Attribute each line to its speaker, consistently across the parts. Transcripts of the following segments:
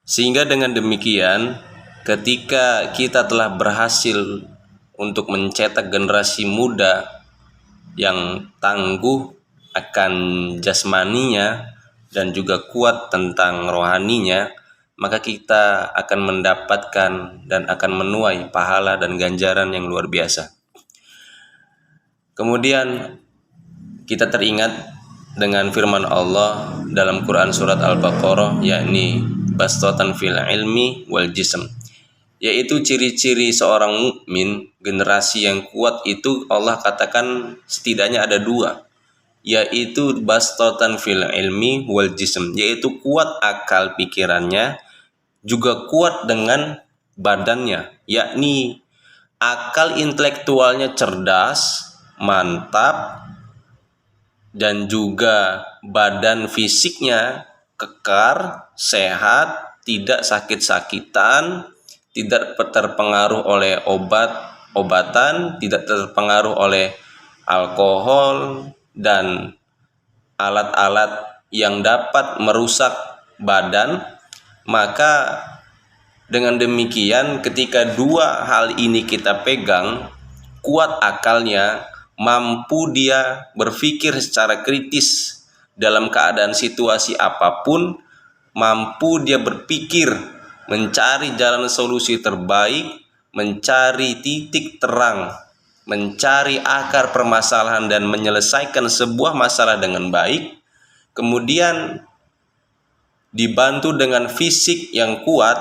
Speaker 1: Sehingga dengan demikian, ketika kita telah berhasil untuk mencetak generasi muda yang tangguh akan jasmaninya dan juga kuat tentang rohaninya, maka kita akan mendapatkan dan akan menuai pahala dan ganjaran yang luar biasa. Kemudian kita teringat dengan firman Allah dalam Quran surat Al-Baqarah, yakni bastatan fil ilmi wal jism, yaitu ciri-ciri seorang mukmin, generasi yang kuat itu Allah katakan setidaknya ada dua, yaitu bastatan fil ilmi wal jism, yaitu kuat akal pikirannya juga kuat dengan badannya, yakni akal intelektualnya cerdas, mantap, dan juga badan fisiknya kekar, sehat, tidak sakit-sakitan, tidak terpengaruh oleh obat-obatan, tidak terpengaruh oleh alkohol dan alat-alat yang dapat merusak badan. Maka dengan demikian, ketika dua hal ini kita pegang, kuat akalnya, mampu dia berpikir secara kritis dalam keadaan situasi apapun, mampu dia berpikir mencari jalan solusi terbaik, mencari titik terang, mencari akar permasalahan dan menyelesaikan sebuah masalah dengan baik. Kemudian dibantu dengan fisik yang kuat,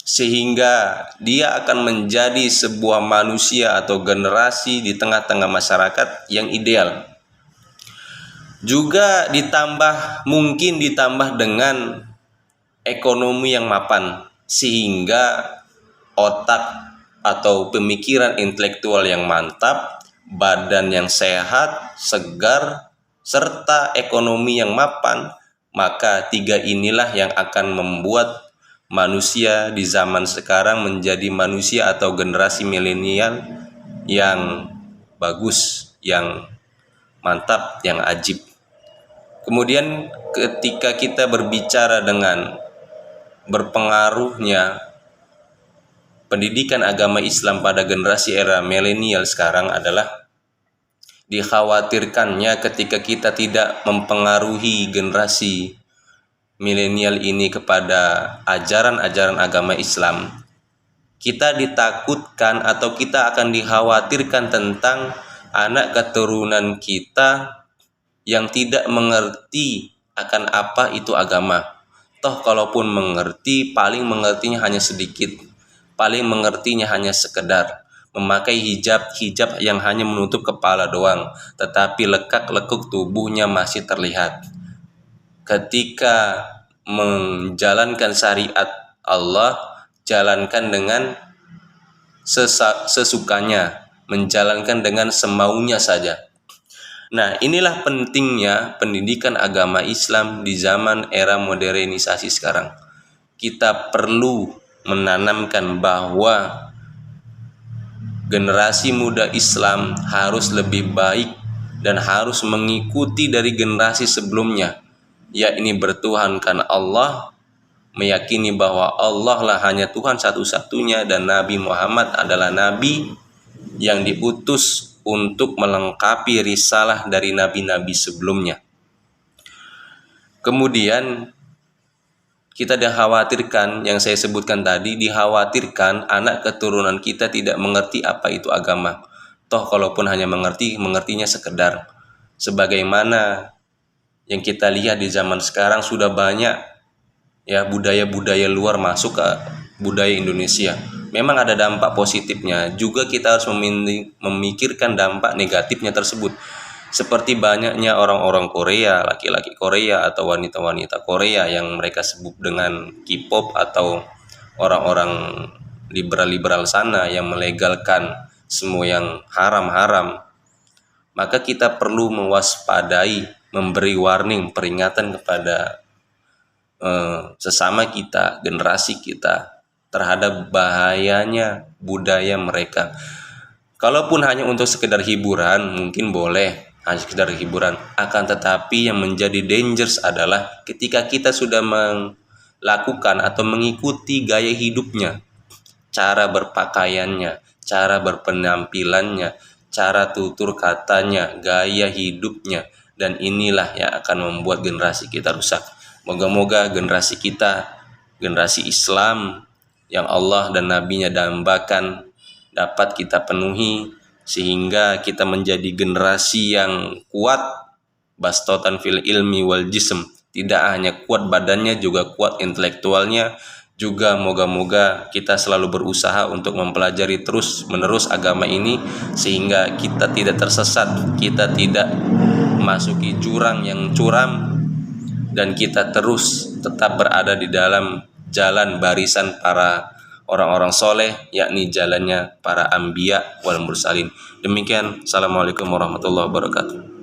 Speaker 1: sehingga dia akan menjadi sebuah manusia atau generasi di tengah-tengah masyarakat yang ideal. Juga mungkin ditambah dengan ekonomi yang mapan, sehingga otak atau pemikiran intelektual yang mantap, badan yang sehat, segar, serta ekonomi yang mapan. Maka tiga inilah yang akan membuat manusia di zaman sekarang menjadi manusia atau generasi milenial yang bagus, yang mantap, yang ajib. Kemudian ketika kita berbicara dengan berpengaruhnya pendidikan agama Islam pada generasi era milenial sekarang adalah dikhawatirkannya ketika kita tidak mempengaruhi generasi milenial ini kepada ajaran-ajaran agama Islam, kita ditakutkan atau kita akan dikhawatirkan tentang anak keturunan kita yang tidak mengerti akan apa itu agama. Toh kalaupun mengerti, paling mengertinya hanya sedikit, paling mengertinya hanya sekedar memakai hijab yang hanya menutup kepala doang, tetapi lekak-lekuk tubuhnya masih terlihat. Ketika menjalankan syariat Allah, jalankan dengan sesukanya, menjalankan dengan semaunya saja. Nah, inilah pentingnya pendidikan agama Islam di zaman era modernisasi sekarang. Kita perlu menanamkan bahwa generasi muda Islam harus lebih baik dan harus mengikuti dari generasi sebelumnya, yakni bertuhankan Allah, meyakini bahwa Allah lah hanya Tuhan satu-satunya dan Nabi Muhammad adalah Nabi yang diutus untuk melengkapi risalah dari nabi-nabi sebelumnya. Kemudian kita dikhawatirkan, yang saya sebutkan tadi, dikhawatirkan anak keturunan kita tidak mengerti apa itu agama. Toh kalaupun hanya mengertinya sekedar. Sebagaimana yang kita lihat di zaman sekarang sudah banyak ya budaya-budaya luar masuk ke budaya Indonesia. Memang ada dampak positifnya, juga kita harus memikirkan dampak negatifnya tersebut. Seperti banyaknya orang-orang Korea, laki-laki Korea atau wanita-wanita Korea yang mereka sebut dengan K-pop atau orang-orang liberal-liberal sana yang melegalkan semua yang haram-haram. Maka kita perlu mewaspadai, memberi warning, peringatan kepada sesama kita, generasi kita terhadap bahayanya budaya mereka. Kalaupun hanya untuk sekedar hiburan mungkin boleh, hanya sekedar hiburan. Akan tetapi yang menjadi dangerous adalah ketika kita sudah lakukan atau mengikuti gaya hidupnya, cara berpakaiannya, cara berpenampilannya, cara tutur katanya, gaya hidupnya, dan inilah yang akan membuat generasi kita rusak. Moga-moga generasi kita, generasi Islam yang Allah dan Nabi-Nya dambakan, dapat kita penuhi sehingga kita menjadi generasi yang kuat, bastotan fil ilmi wal jism, tidak hanya kuat badannya juga kuat intelektualnya. Juga moga-moga kita selalu berusaha untuk mempelajari terus menerus agama ini sehingga kita tidak tersesat, kita tidak masuki jurang yang curam, dan kita terus tetap berada di dalam jalan barisan para orang-orang soleh, yakni jalannya para anbiya wal mursalin. Demikian, assalamualaikum warahmatullahi wabarakatuh.